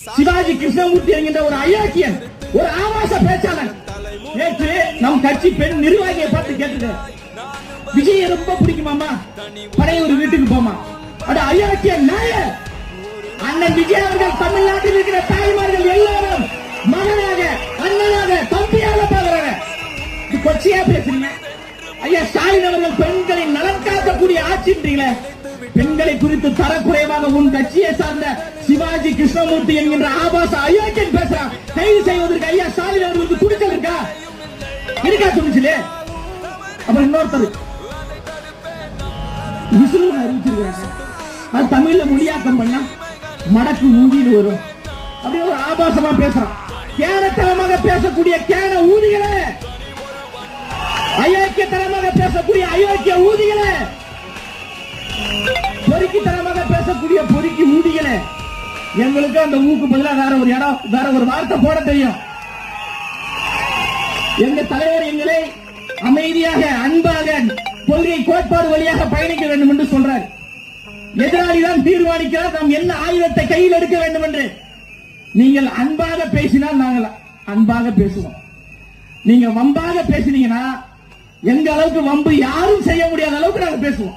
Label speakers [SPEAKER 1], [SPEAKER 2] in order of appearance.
[SPEAKER 1] சிவாஜி கிருஷ்ணமூர்த்தி என்கின்ற ஒரு அயோக்கியன், ஒரு ஆபாச பேச்சாளர் நேற்று நம் கட்சி பெண் நிர்வாகியை பார்த்து கேட்டது, விஜய் ரொம்ப பிடிக்குமாமா, பழைய ஒரு வீட்டுக்கு போமா. அட அயோக்கியன் நாயர், அண்ணன் விஜய் அவர்கள் தமிழ்நாட்டில் இருக்கிற தாய்மார்கள் எல்லாரும் மகனாக, அண்ணனாக, தம்பியாக பாக்குறாங்க. இது கொச்சையா பேசுறீங்க ஐயா. ஸ்டாலின் அவர்கள் பெண்களின் நலன் காக்கக்கூடிய ஆட்சின்றீங்களே, பெண்களை குறித்து தரக்குறைவாக உன் கட்சியை சார்ந்த சிவாஜி கிருஷ்ணமூர்த்தி என்கின்ற ஆபாச அயோக்கியன் பேசுறான். கைது செய்வதற்கு ஐயா ஸ்டாலின் அவர்களுக்கு துணிச்சல் இருக்கா? துணிச்சலே. அப்புறம் இன்னொருத்தர் விசுவல் அறிவிச்சிருக்காங்க, அது தமிழ்ல மொழியாக்கம் பண்ணா மடக்கு ஊதியில் வரும். அப்படியே ஒரு ஆபாசமா பேசுறான். கேனத்தனமாக பேசக்கூடிய கேன ஊதிகளே, அயோக்கியத்தனமாக பேசக்கூடிய அயோக்கிய ஊதிகளே, பொறுக்கித்தனமாக பேசக்கூடிய பொறுக்கி ஊதிகளே, எங்களுக்கு அந்த ஊக்கு பதிலாக வேற ஒரு இடம், வேற ஒரு வார்த்தை போட தெரியும். எங்க தலைவர் எங்களை அமைதியாக, அன்பாக, கொள்கை கோட்பாடு வழியாக பயணிக்க வேண்டும் என்று சொல்றார். எதிராளிதான் தீர்மானிக்கிறார் நாம் என்ன ஆயுதத்தை கையில் எடுக்க வேண்டும் என்று. நீங்கள் அன்பாக பேசினால் நாங்கள் அன்பாக பேசுவோம். நீங்க வம்பாக பேசினீங்கன்னா எங்க அளவுக்கு வம்பு யாரும் செய்ய முடியாத அளவுக்கு நாங்கள் பேசுவோம்.